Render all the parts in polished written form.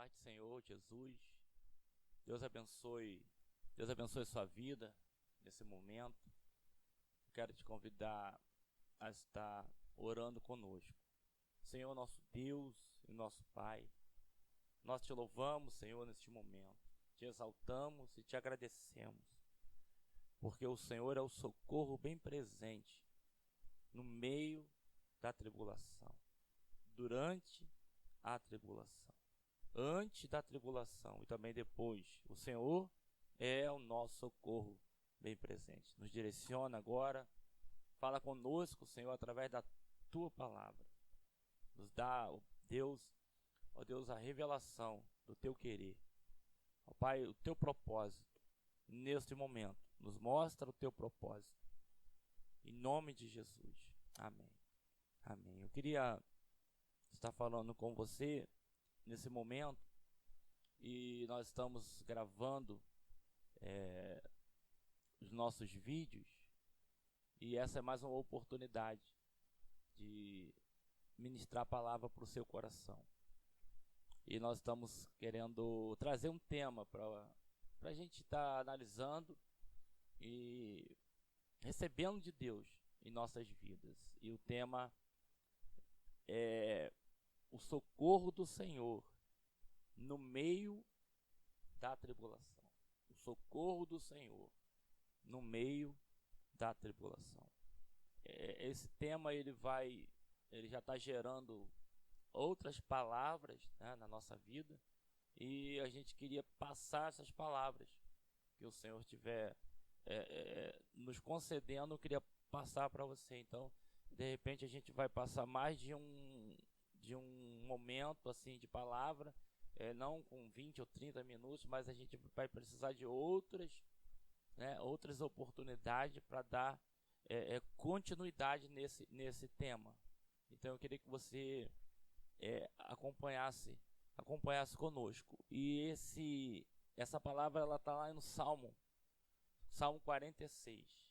tarde, Senhor Jesus. Deus abençoe sua vida nesse momento. Quero te convidar a estar orando conosco. Senhor, nosso Deus e nosso Pai, nós te louvamos, Senhor, neste momento. Te exaltamos e te agradecemos, porque o Senhor é o socorro bem presente no meio da tribulação, durante a tribulação, antes da tribulação e também depois. O Senhor é o nosso socorro bem presente. Nos direciona agora, fala conosco, Senhor, através da tua palavra. Nos dá, ó Deus, a revelação do teu querer. Ó Pai, o teu propósito neste momento. Nos mostra o teu propósito. Em nome de Jesus. Amém. Amém. Eu queria estar falando com você nesse momento, e nós estamos gravando os nossos vídeos, e essa é mais uma oportunidade de ministrar a palavra para o seu coração. E nós estamos querendo trazer um tema para a gente estar analisando e recebendo de Deus em nossas vidas. E o tema é o socorro do Senhor no meio da tribulação. O socorro do Senhor no meio da tribulação. Esse tema ele já está gerando outras palavras, né, na nossa vida, e a gente queria passar essas palavras que o Senhor tiver nos concedendo. Eu queria passar para você. Então, de repente a gente vai passar mais de um momento assim de palavra, não com 20 ou 30 minutos, mas a gente vai precisar de outras oportunidades para dar continuidade nesse tema. Então eu queria que você acompanhasse conosco. E essa palavra ela está lá no Salmo 46.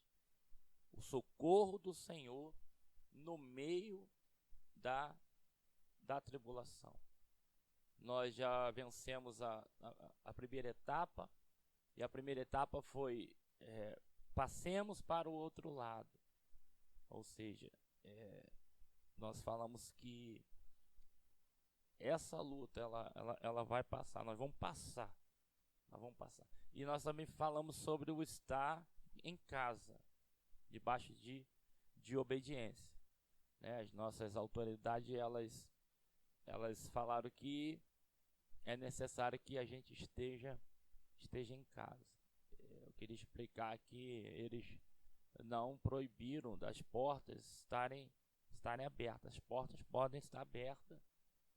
O socorro do Senhor no meio da tribulação. Nós já vencemos a primeira etapa, e a primeira etapa foi passemos para o outro lado. Ou seja, nós falamos que essa luta ela vai passar, nós vamos passar. E nós também falamos sobre o estar em casa, debaixo de obediência, né? As nossas autoridades elas falaram que é necessário que a gente esteja em casa. Eu queria explicar que eles não proibiram das portas estarem abertas. As portas podem estar abertas,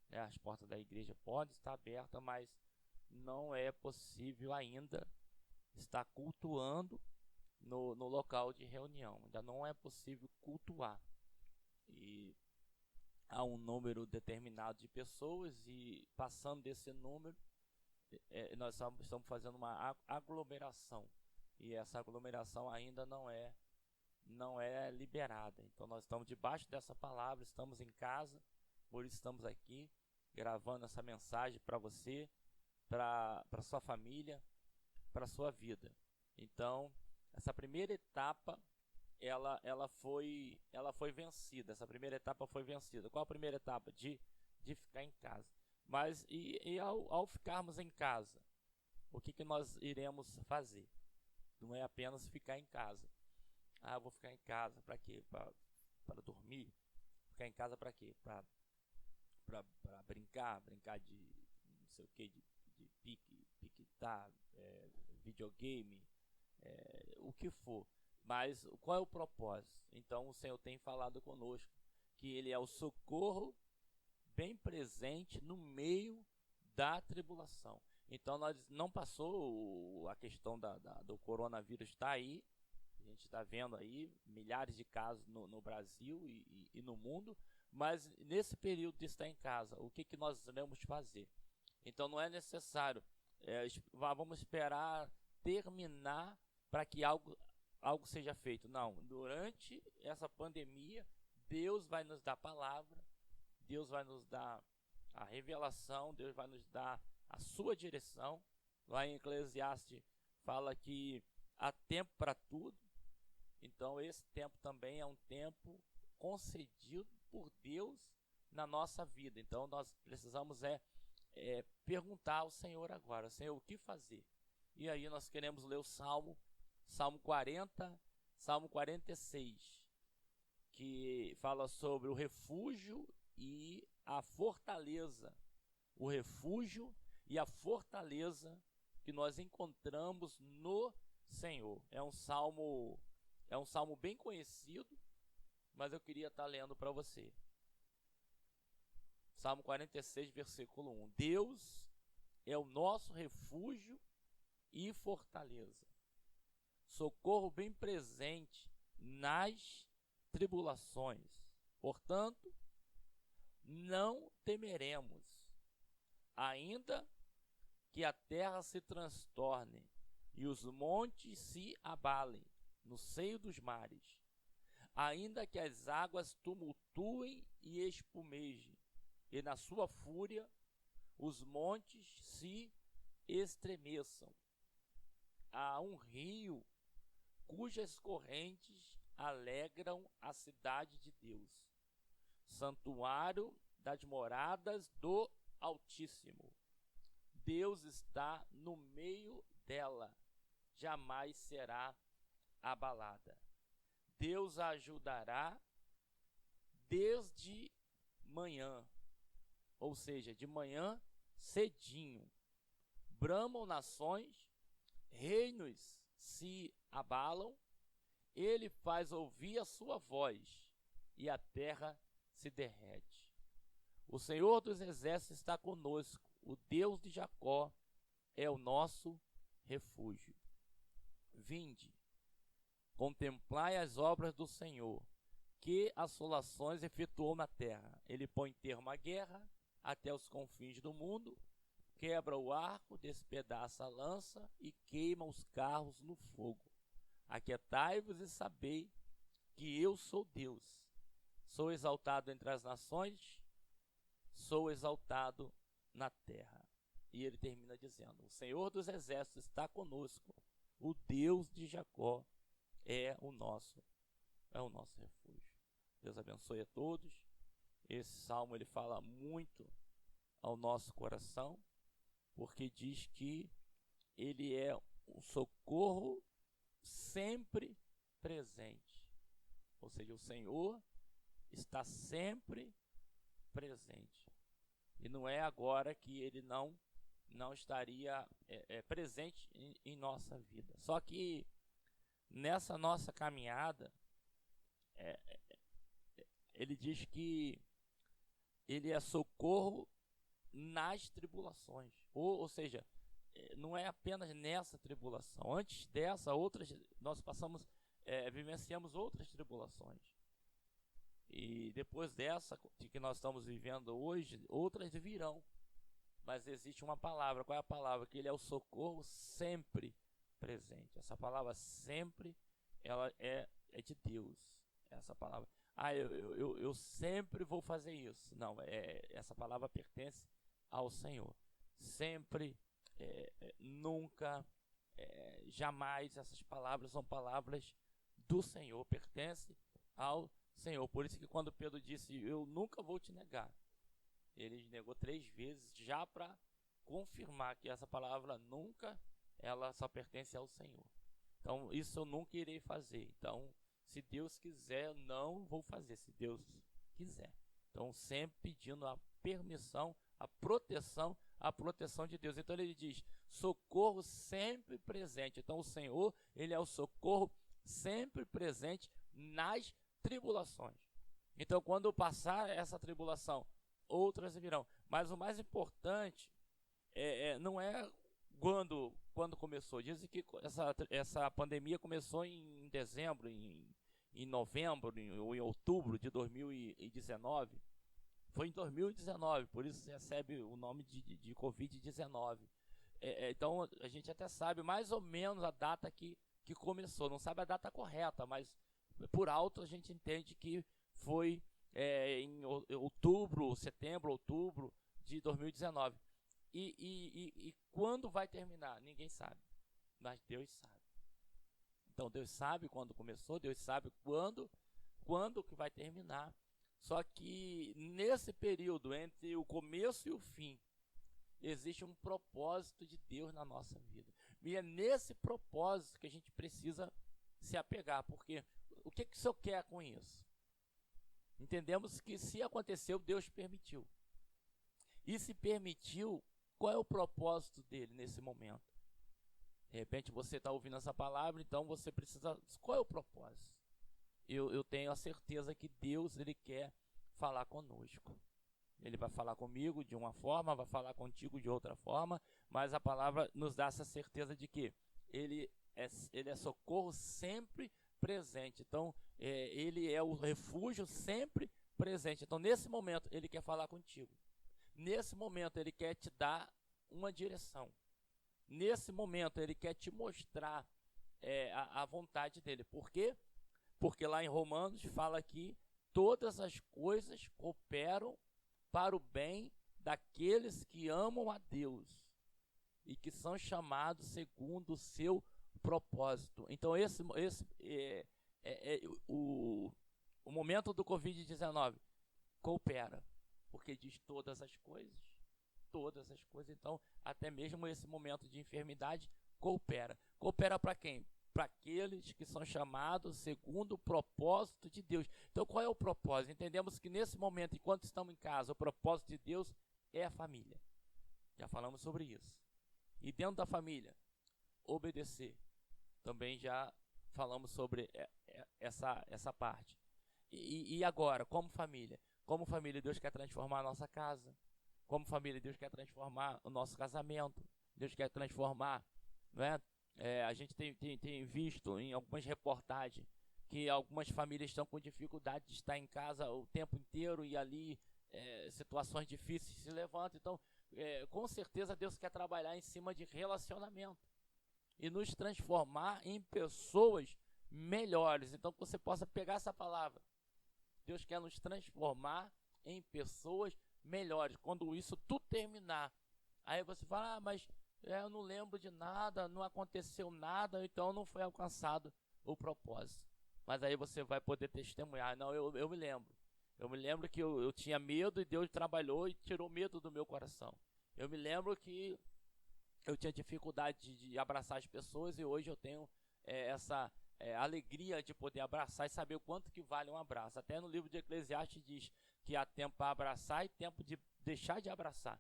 né? As portas da igreja podem estar abertas, mas não é possível ainda estar cultuando no local de reunião. Ainda não é possível cultuar. E há um número determinado de pessoas, e passando desse número, nós estamos fazendo uma aglomeração, e essa aglomeração ainda não é liberada. Então nós estamos debaixo dessa palavra, estamos em casa, por isso estamos aqui gravando essa mensagem para você, para sua família, para sua vida. Então essa primeira etapa ela foi vencida. Essa primeira etapa foi vencida. Qual a primeira etapa? De ficar em casa. Mas ao ficarmos em casa, o que nós iremos fazer? Não é apenas ficar em casa. Eu vou ficar em casa para quê? Para dormir? Ficar em casa para quê? Para brincar de não sei o que, de piquetar, videogame, o que for. Mas qual é o propósito? Então o Senhor tem falado conosco que Ele é o socorro bem presente no meio da tribulação. Então nós não passou a questão do coronavírus, está aí. A gente está vendo aí milhares de casos no Brasil e no mundo. Mas nesse período de estar em casa, o que nós iremos fazer? Então não é necessário vamos esperar terminar para que algo seja feito. Não, durante essa pandemia, Deus vai nos dar a palavra, Deus vai nos dar a revelação, Deus vai nos dar a sua direção. Lá em Eclesiastes fala que há tempo para tudo. Então esse tempo também é um tempo concedido por Deus na nossa vida. Então nós precisamos perguntar ao Senhor agora: Senhor, o que fazer? E aí nós queremos ler o Salmo 40, Salmo 46, que fala sobre o refúgio e a fortaleza. O refúgio e a fortaleza que nós encontramos no Senhor. É um salmo bem conhecido, mas eu queria estar lendo para você. Salmo 46, versículo 1. Deus é o nosso refúgio e fortaleza, socorro bem presente nas tribulações. Portanto, não temeremos, ainda que a terra se transtorne e os montes se abalem no seio dos mares, ainda que as águas tumultuem e espumejem, e na sua fúria os montes se estremeçam. Há um rio cujas correntes alegram a cidade de Deus, santuário das moradas do Altíssimo. Deus está no meio dela, jamais será abalada. Deus a ajudará desde manhã, ou seja, de manhã cedinho. Bramam nações, reinos se abalam, ele faz ouvir a sua voz e a terra se derrete. O Senhor dos exércitos está conosco, o Deus de Jacó é o nosso refúgio. Vinde, contemplai as obras do Senhor, que assolações efetuou na terra. Ele põe termo à guerra até os confins do mundo, quebra o arco, despedaça a lança e queima os carros no fogo. Aquietai-vos e sabei que eu sou Deus. Sou exaltado entre as nações, sou exaltado na terra. E ele termina dizendo: o Senhor dos exércitos está conosco, o Deus de Jacó é o nosso refúgio. Deus abençoe a todos. Esse salmo ele fala muito ao nosso coração, porque diz que ele é um socorro sempre presente. Ou seja, o Senhor está sempre presente. E não é agora que ele não estaria presente em nossa vida. Só que nessa nossa caminhada, ele diz que ele é socorro nas tribulações. Ou seja, não é apenas nessa tribulação. Antes dessa, nós vivenciamos outras tribulações. E depois dessa que nós estamos vivendo hoje, outras virão. Mas existe uma palavra. Qual é a palavra? Que ele é o socorro sempre presente. Essa palavra sempre, ela é de Deus. Essa palavra. Eu sempre vou fazer isso. Não, essa palavra pertence ao Senhor. Sempre, nunca, jamais. Essas palavras são palavras do Senhor. Pertence ao Senhor. Por isso que quando Pedro disse: eu nunca vou te negar, ele negou 3 vezes, já para confirmar que essa palavra nunca, ela só pertence ao Senhor. Então isso eu nunca irei fazer. Então, se Deus quiser, eu não vou fazer, se Deus quiser. Então sempre pedindo a permissão, a proteção de Deus. Então ele diz: socorro sempre presente. Então o Senhor, ele é o socorro sempre presente nas tribulações. Então quando passar essa tribulação, outras virão. Mas o mais importante não é quando começou. Dizem que essa pandemia começou em dezembro, em novembro ou em outubro de 2019. Foi em 2019, por isso recebe o nome de Covid-19. Então a gente até sabe mais ou menos a data que começou. Não sabe a data correta, mas por alto a gente entende que foi em outubro de 2019. E quando vai terminar? Ninguém sabe, mas Deus sabe. Então Deus sabe quando começou, Deus sabe quando que vai terminar. Só que nesse período entre o começo e o fim, existe um propósito de Deus na nossa vida. E é nesse propósito que a gente precisa se apegar, porque o que o Senhor quer com isso? Entendemos que se aconteceu, Deus permitiu. E se permitiu, qual é o propósito dele nesse momento? De repente você está ouvindo essa palavra, então você precisa... Qual é o propósito? Eu tenho a certeza que Deus, Ele quer falar conosco. Ele vai falar comigo de uma forma, vai falar contigo de outra forma, mas a palavra nos dá essa certeza de que Ele é socorro sempre presente. Então, Ele é o refúgio sempre presente. Então, nesse momento, Ele quer falar contigo. Nesse momento, Ele quer te dar uma direção. Nesse momento, Ele quer te mostrar a vontade dEle. Por quê? Porque lá em Romanos fala que todas as coisas cooperam para o bem daqueles que amam a Deus e que são chamados segundo o seu propósito. Então o momento do Covid-19 coopera, porque diz todas as coisas. Então até mesmo esse momento de enfermidade coopera. Coopera para quem? Para aqueles que são chamados segundo o propósito de Deus. Então qual é o propósito? Entendemos que nesse momento, enquanto estamos em casa, o propósito de Deus é a família. Já falamos sobre isso. E dentro da família, obedecer. Também já falamos sobre essa parte. E agora, como família? Como família, Deus quer transformar a nossa casa. Como família, Deus quer transformar o nosso casamento. Deus quer transformar, não é? A gente tem visto em algumas reportagens que algumas famílias estão com dificuldade de estar em casa o tempo inteiro e ali situações difíceis se levantam. Então, com certeza Deus quer trabalhar em cima de relacionamento e nos transformar em pessoas melhores. Então, que você possa pegar essa palavra. Deus quer nos transformar em pessoas melhores. Quando isso tudo terminar, aí você fala, mas eu não lembro de nada, não aconteceu nada, então não foi alcançado o propósito. Mas aí você vai poder testemunhar. Não, eu me lembro. Eu me lembro que eu tinha medo e Deus trabalhou e tirou medo do meu coração. Eu me lembro que eu tinha dificuldade de abraçar as pessoas e hoje eu tenho essa alegria de poder abraçar e saber o quanto que vale um abraço. Até no livro de Eclesiastes diz que há tempo para abraçar e tempo de deixar de abraçar.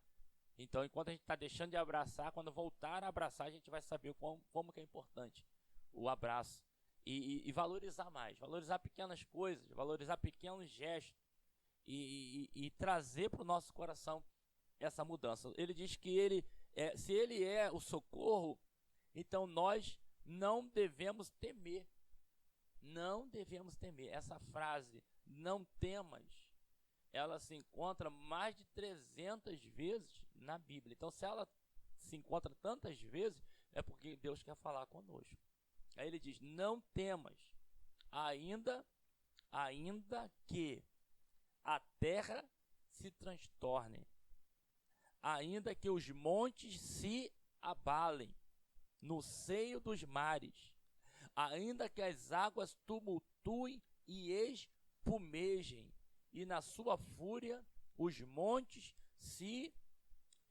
Então, enquanto a gente está deixando de abraçar, quando voltar a abraçar, a gente vai saber como que é importante o abraço. E valorizar mais, valorizar pequenas coisas, valorizar pequenos gestos e trazer para o nosso coração essa mudança. Ele diz que se ele é o socorro, então nós não devemos temer. Não devemos temer. Essa frase, não temas, ela se encontra mais de 300 vezes na Bíblia. Então, se ela se encontra tantas vezes, é porque Deus quer falar conosco. Aí ele diz, não temas, ainda que a terra se transtorne, ainda que os montes se abalem no seio dos mares, ainda que as águas tumultuem e espumejem, e na sua fúria os montes se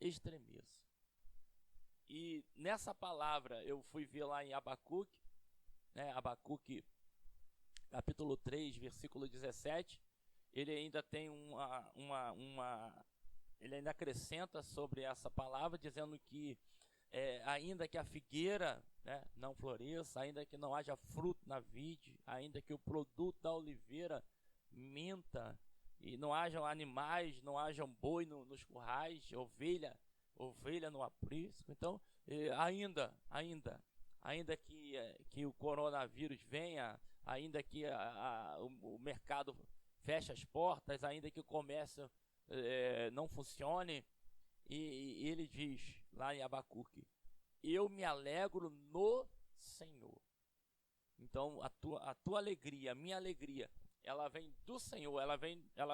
estremeçam. E nessa palavra eu fui ver lá em Abacuque, Abacuque capítulo 3, versículo 17, ele ainda tem ele ainda acrescenta sobre essa palavra, dizendo que ainda que a figueira não floresça, ainda que não haja fruto na vide, ainda que o produto da oliveira minta, e não hajam animais, não hajam boi nos currais, ovelha no aprisco. Então, ainda que o coronavírus venha, ainda que o mercado feche as portas, ainda que o comércio não funcione, e ele diz lá em Abacuque, eu me alegro no Senhor. Então a tua alegria, a minha alegria, ela vem do Senhor, ela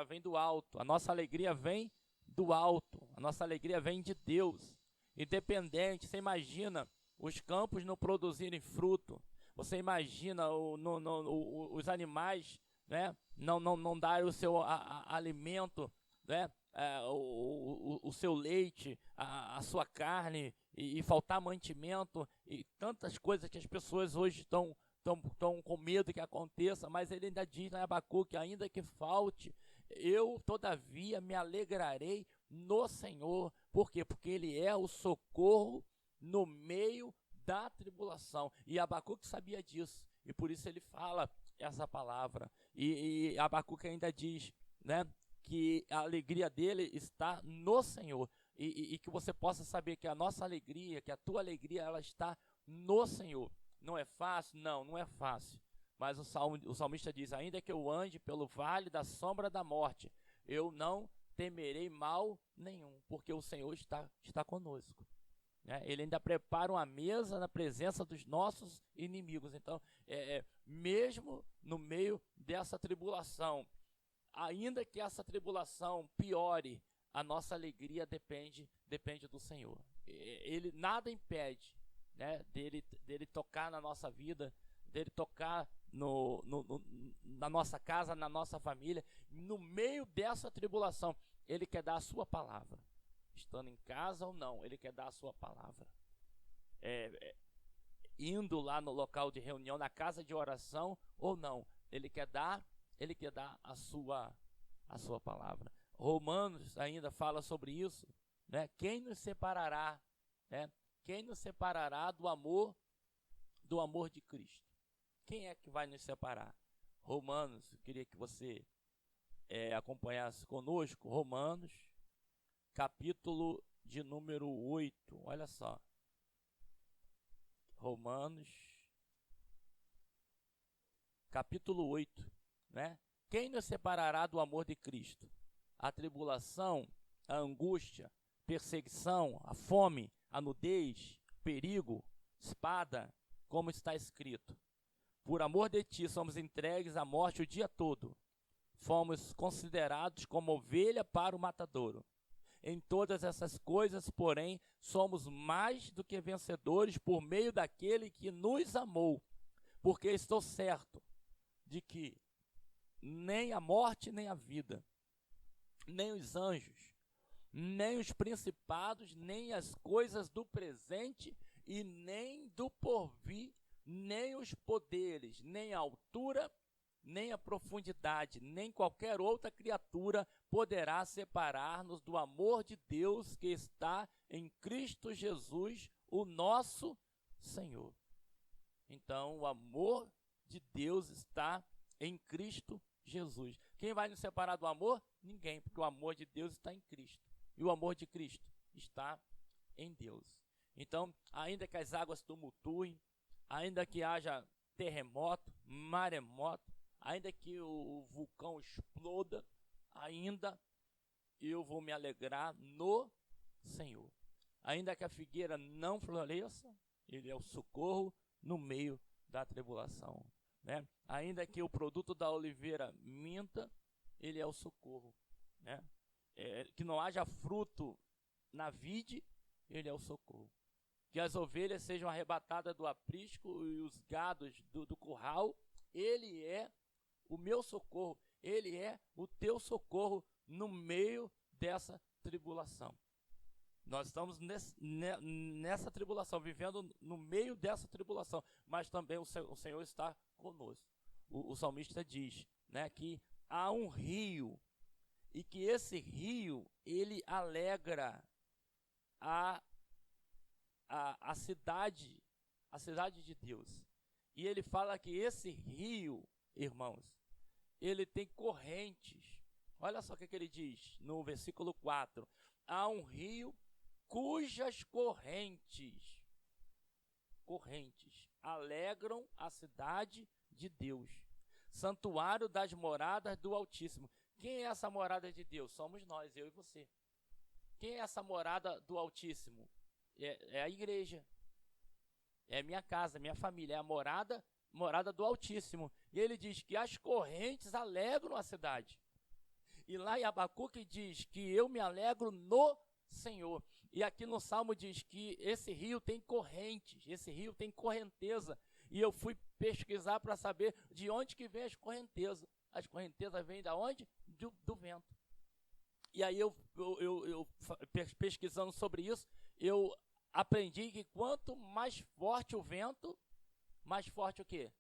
vem do alto. A nossa alegria vem do alto. A nossa alegria vem de Deus. Independente, você imagina os campos não produzirem fruto. Você imagina os animais, né, não darem o seu alimento, né, o seu leite, a sua carne, e faltar mantimento, e tantas coisas que as pessoas hoje estão com medo que aconteça, mas ele ainda diz em Abacuque, ainda que falte, eu todavia me alegrarei no Senhor. Por quê? Porque ele é o socorro no meio da tribulação. E Abacuque sabia disso, e por isso ele fala essa palavra. E Abacuque ainda diz, né, que a alegria dele está no Senhor. E que você possa saber que a nossa alegria, que a tua alegria, ela está no Senhor. Não é fácil? Não é fácil. Mas o salmista diz, ainda que eu ande pelo vale da sombra da morte, eu não temerei mal nenhum, porque o Senhor está conosco. Ele ainda prepara uma mesa na presença dos nossos inimigos. Então, mesmo no meio dessa tribulação, ainda que essa tribulação piore, a nossa alegria depende do Senhor. Ele nada impede, né, dele tocar na nossa vida, dele tocar na nossa casa, na nossa família. No meio dessa tribulação, ele quer dar a sua palavra. Estando em casa ou não, ele quer dar a sua palavra. Indo lá no local de reunião, na casa de oração ou não, ele quer dar a sua palavra. Romanos ainda fala sobre isso, né? Quem nos separará, né? Quem nos separará do amor de Cristo? Quem é que vai nos separar? Romanos, eu queria que você acompanhasse conosco, Romanos, capítulo de número 8, olha só. Romanos, capítulo 8, né? Quem nos separará do amor de Cristo? A tribulação, a angústia, perseguição, a fome, a nudez, perigo, espada, como está escrito. Por amor de ti somos entregues à morte o dia todo. Fomos considerados como ovelha para o matadouro. Em todas essas coisas, porém, somos mais do que vencedores por meio daquele que nos amou. Porque estou certo de que nem a morte, nem a vida, nem os anjos, nem os principados, nem as coisas do presente e nem do porvir, nem os poderes, nem a altura, nem a profundidade, nem qualquer outra criatura poderá separar-nos do amor de Deus que está em Cristo Jesus, o nosso Senhor. Então, o amor de Deus está em Cristo Jesus. Quem vai nos separar do amor? Ninguém, porque o amor de Deus está em Cristo. E o amor de Cristo está em Deus. Então, ainda que as águas tumultuem, ainda que haja terremoto, maremoto, ainda que o vulcão exploda, ainda eu vou me alegrar no Senhor. Ainda que a figueira não floresça, ele é o socorro no meio da tribulação, né? Ainda que o produto da oliveira minta, ele é o socorro, né? Que não haja fruto na vide, ele é o socorro. Que as ovelhas sejam arrebatadas do aprisco e os gados do curral, ele é o meu socorro, ele é o teu socorro no meio dessa tribulação. Nós estamos nessa tribulação, vivendo no meio dessa tribulação, mas também o Senhor está conosco. O salmista diz, né, que há um rio, e que esse rio, ele alegra a cidade de Deus. E ele fala que esse rio, irmãos, ele tem correntes. Olha só o que ele diz no versículo 4. Há um rio cujas correntes alegram a cidade de Deus, santuário das moradas do Altíssimo. Quem é essa morada de Deus? Somos nós, eu e você. Quem é essa morada do Altíssimo? É a igreja, é minha casa, minha família, é a morada do Altíssimo. E ele diz que as correntes alegram a cidade. E lá em Abacuque diz que eu me alegro no Senhor. E aqui no Salmo diz que esse rio tem correntes, esse rio tem correnteza. E eu fui pesquisar para saber de onde que vem as correntezas. As correntezas vêm de onde? Do vento. E aí pesquisando sobre isso, eu aprendi que quanto mais forte o vento, mais forte o quê?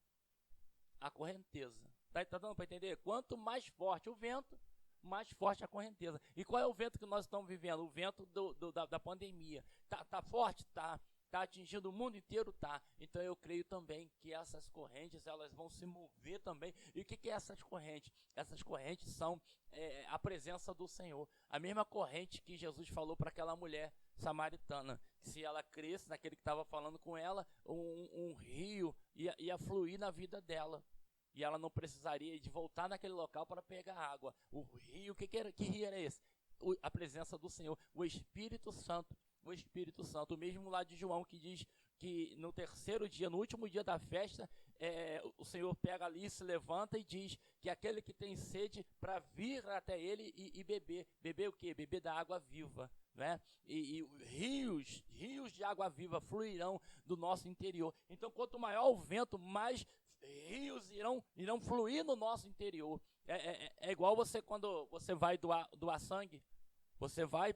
A correnteza. Tá dando para entender? Quanto mais forte o vento, mais forte a correnteza. E qual é o vento que nós estamos vivendo? O vento da pandemia. Tá forte? Tá atingindo o mundo inteiro? Tá. Então eu creio também que essas correntes, elas vão se mover também. E o que é essas correntes? Essas correntes são a presença do Senhor. A mesma corrente que Jesus falou para aquela mulher samaritana. Se ela cresce naquele que estava falando com ela, um rio ia fluir na vida dela. E ela não precisaria de voltar naquele local para pegar água. O rio, que rio era esse? A presença do Senhor, o Espírito Santo. O Espírito Santo, o mesmo lá de João, que diz que no terceiro dia, no último dia da festa, o Senhor pega ali, se levanta e diz que aquele que tem sede para vir até ele e beber. Beber o quê? Beber da água viva, né? E rios de água viva fluirão do nosso interior. Então, quanto maior o vento, mais rios irão fluir no nosso interior. É igual você quando você vai doar sangue, você vai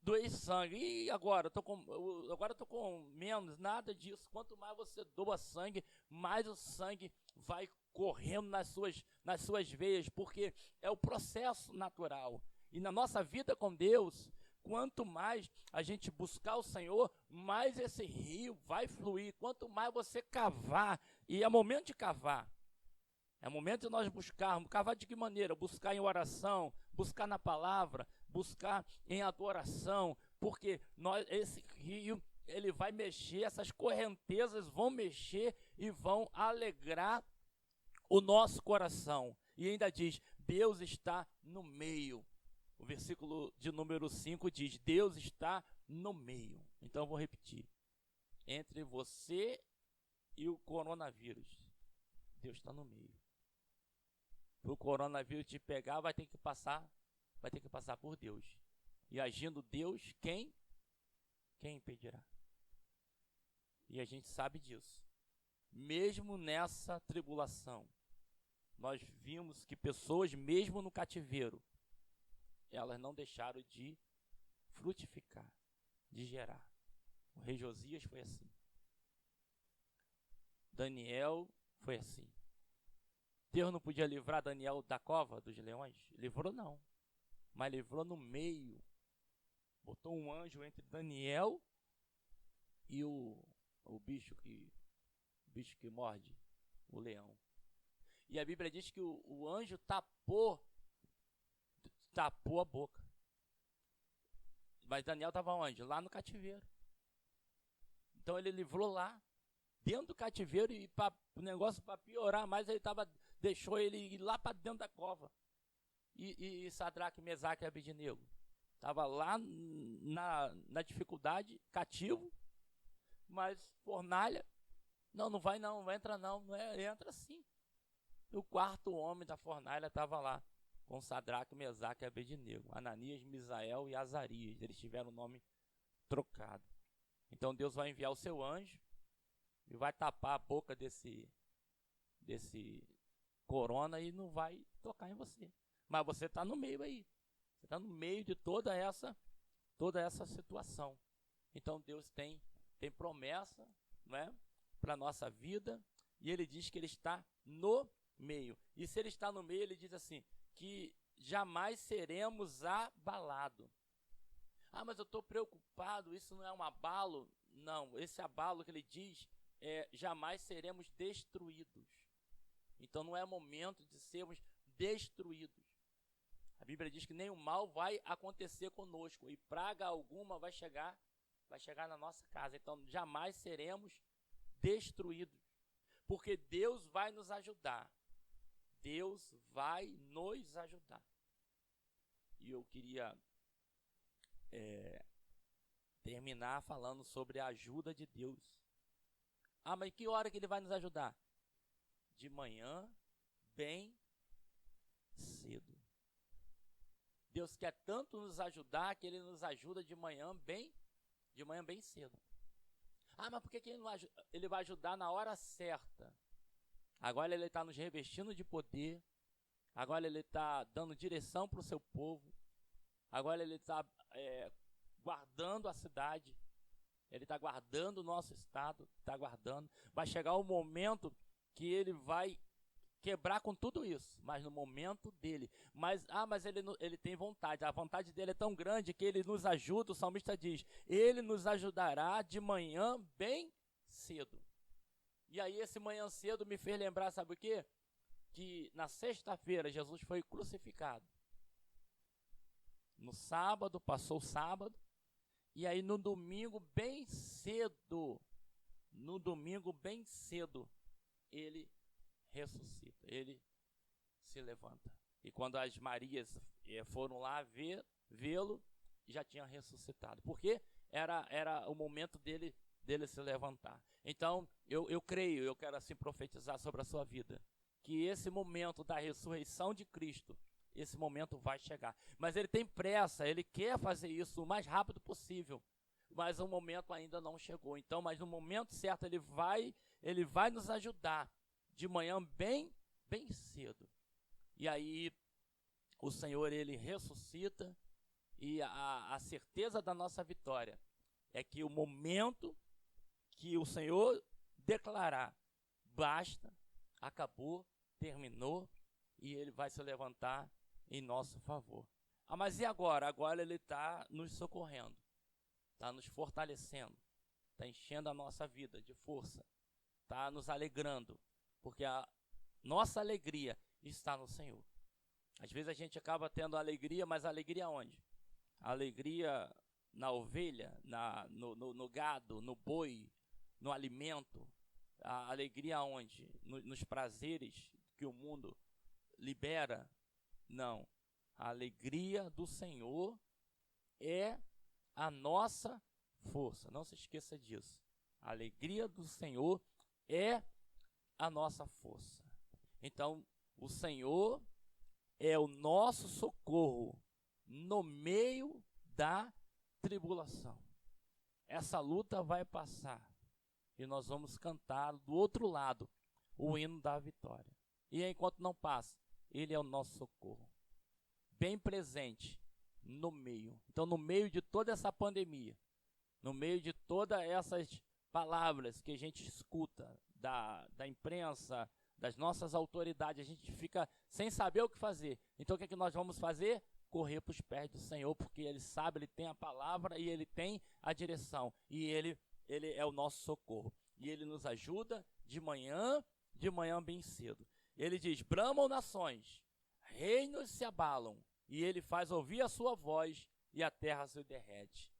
doer sangue. E agora? Eu tô com menos, nada disso. Quanto mais você doa sangue, mais o sangue vai correndo nas suas veias, porque é o processo natural. E na nossa vida com Deus, quanto mais a gente buscar o Senhor, mais esse rio vai fluir. Quanto mais você cavar, e é momento de cavar. É momento de nós buscarmos. Cavar de que maneira? Buscar em oração, buscar na palavra, buscar em adoração, porque esse rio, ele vai mexer, essas correntezas vão mexer e vão alegrar o nosso coração. E ainda diz, Deus está no meio. O versículo de número 5 diz, Deus está no meio. Então eu vou repetir. Entre você e o coronavírus, Deus está no meio. Para o coronavírus te pegar, vai ter que passar por Deus. E agindo Deus, quem impedirá? E a gente sabe disso. Mesmo nessa tribulação, nós vimos que pessoas, mesmo no cativeiro, elas não deixaram de frutificar, de gerar. O rei Josias foi assim. Daniel foi assim. Deus não podia livrar Daniel da cova dos leões? Livrou não. Mas livrou no meio. Botou um anjo entre Daniel e o bicho que morde, o leão. E a Bíblia diz que o anjo tapou a boca. Mas Daniel estava onde? Lá no cativeiro. Então ele livrou lá, dentro do cativeiro, e o negócio para piorar mais, deixou ele ir lá para dentro da cova. E Sadraque, Mesaque e Abednego estava lá na dificuldade, cativo, mas fornalha. Não vai não, entra não, entra sim. E o quarto homem da fornalha estava lá, com Sadraque, Mesaque e Abednego, Ananias, Misael e Azarias. Eles tiveram o nome trocado. Então Deus vai enviar o seu anjo e vai tapar a boca desse corona e não vai tocar em você. Mas você está no meio aí. Você está no meio de toda essa situação. Então Deus tem promessa, né, para a nossa vida. E Ele diz que Ele está no meio. E se Ele está no meio, Ele diz assim, que jamais seremos abalados. Ah, mas eu estou preocupado, isso não é um abalo? Não, esse abalo que Ele diz jamais seremos destruídos. Então não é momento de sermos destruídos. A Bíblia diz que nenhum mal vai acontecer conosco e praga alguma vai chegar na nossa casa. Então jamais seremos destruídos, porque Deus vai nos ajudar. Deus vai nos ajudar. E eu queria terminar falando sobre a ajuda de Deus. Ah, mas que hora que Ele vai nos ajudar? De manhã, bem cedo. Deus quer tanto nos ajudar que Ele nos ajuda de manhã bem cedo. Ah, mas por que Ele não ajuda? Ele vai ajudar na hora certa. Agora Ele está nos revestindo de poder. Agora Ele está dando direção para o seu povo. Agora Ele está guardando a cidade. Ele está guardando o nosso estado. Está guardando. Vai chegar o momento que Ele vai quebrar com tudo isso, mas no momento dele. Mas ele tem vontade. A vontade dele é tão grande que ele nos ajuda. O salmista diz: ele nos ajudará de manhã bem cedo. E aí esse manhã cedo me fez lembrar, sabe o quê? Que na sexta-feira Jesus foi crucificado. No sábado, passou o sábado. E aí no domingo bem cedo, ele ressuscita, ele se levanta. E quando as Marias foram lá vê-lo, já tinha ressuscitado. Porque era o momento dele se levantar. Então, eu creio, eu quero assim profetizar sobre a sua vida, que esse momento da ressurreição de Cristo, esse momento vai chegar. Mas ele tem pressa, ele quer fazer isso o mais rápido possível. Mas o momento ainda não chegou. Então, mas no momento certo ele vai nos ajudar de manhã bem cedo. E aí o Senhor, ele ressuscita, e a certeza da nossa vitória é que o momento que o Senhor declarar, basta, acabou, terminou, e ele vai se levantar em nosso favor. Ah, mas e agora? Agora ele está nos socorrendo, está nos fortalecendo, está enchendo a nossa vida de força, está nos alegrando, porque a nossa alegria está no Senhor. Às vezes a gente acaba tendo alegria, mas alegria onde? A alegria na ovelha, no gado, no boi, no alimento. A alegria onde? Nos prazeres que o mundo libera? Não. A alegria do Senhor é a nossa força. Não se esqueça disso. A alegria do Senhor é a nossa força. Então, o Senhor é o nosso socorro no meio da tribulação. Essa luta vai passar e nós vamos cantar do outro lado o hino da vitória. E enquanto não passa, ele é o nosso socorro, bem presente no meio. Então, no meio de toda essa pandemia, no meio de todas essas palavras que a gente escuta da imprensa, das nossas autoridades, a gente fica sem saber o que fazer. Então o que é que nós vamos fazer? Correr para os pés do Senhor, porque Ele sabe, Ele tem a palavra e Ele tem a direção. E Ele é o nosso socorro. E Ele nos ajuda de manhã bem cedo. Ele diz: bramam nações, reinos se abalam, e Ele faz ouvir a sua voz, e a terra se derrete.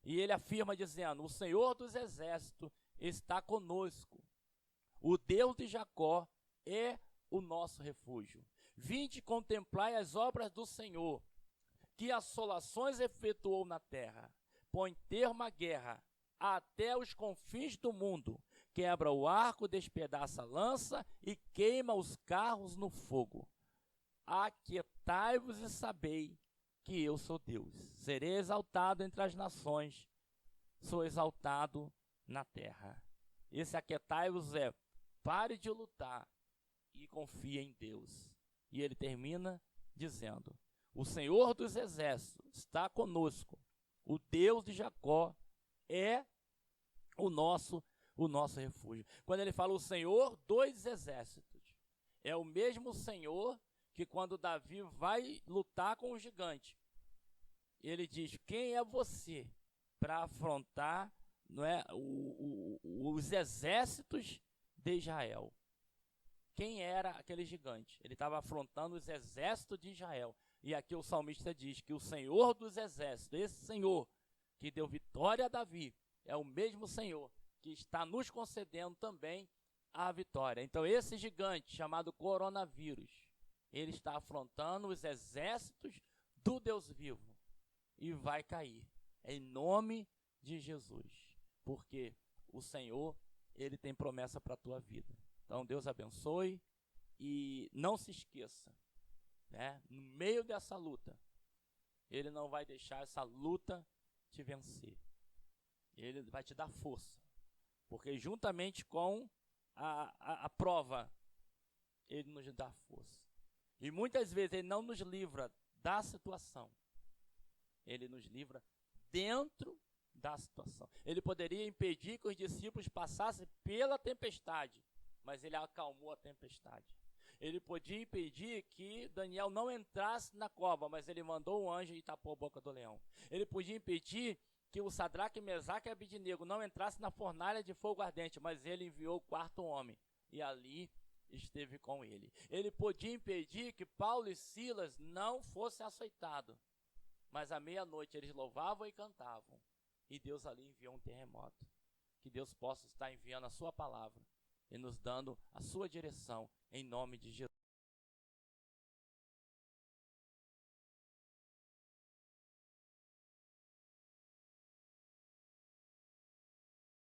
E Ele afirma dizendo: o Senhor dos exércitos está conosco. O Deus de Jacó é o nosso refúgio. Vinde contemplai as obras do Senhor, que assolações efetuou na terra. Põe termo à guerra até os confins do mundo. Quebra o arco, despedaça a lança e queima os carros no fogo. Aquietai-vos e sabei que eu sou Deus. Serei exaltado entre as nações, sou exaltado na terra. Esse aquietai-vos é: pare de lutar e confie em Deus. E ele termina dizendo: o Senhor dos exércitos está conosco. O Deus de Jacó é o nosso refúgio. Quando ele fala o Senhor dos exércitos, é o mesmo Senhor que quando Davi vai lutar com o gigante, ele diz: quem é você para afrontar, não é, os exércitos de Israel? Quem era aquele gigante? Ele estava afrontando os exércitos de Israel. E aqui o salmista diz que o Senhor dos exércitos, esse Senhor que deu vitória a Davi, é o mesmo Senhor que está nos concedendo também a vitória. Então esse gigante chamado coronavírus, ele está afrontando os exércitos do Deus vivo e vai cair em nome de Jesus, porque o Senhor, ele tem promessa para a tua vida. Então Deus Ele não vai deixar essa luta te vencer. Ele vai te dar força. Porque juntamente com a prova, ele nos dá força. E muitas vezes ele não nos livra da situação. Ele nos livra dentro da situação. Ele poderia impedir que os discípulos passassem pela tempestade, mas ele acalmou a tempestade. Ele podia impedir que Daniel não entrasse na cova, mas ele mandou um anjo e tapou a boca do leão. Ele podia impedir que o Sadraque, Mesaque e Abidnego não entrasse na fornalha de fogo ardente, mas ele enviou o quarto homem, e ali esteve com ele. Ele podia impedir que Paulo e Silas não fossem açoitados, mas à meia-noite eles louvavam e cantavam, e Deus ali enviou um terremoto. Que Deus possa estar enviando a sua palavra e nos dando a sua direção, em nome de Jesus.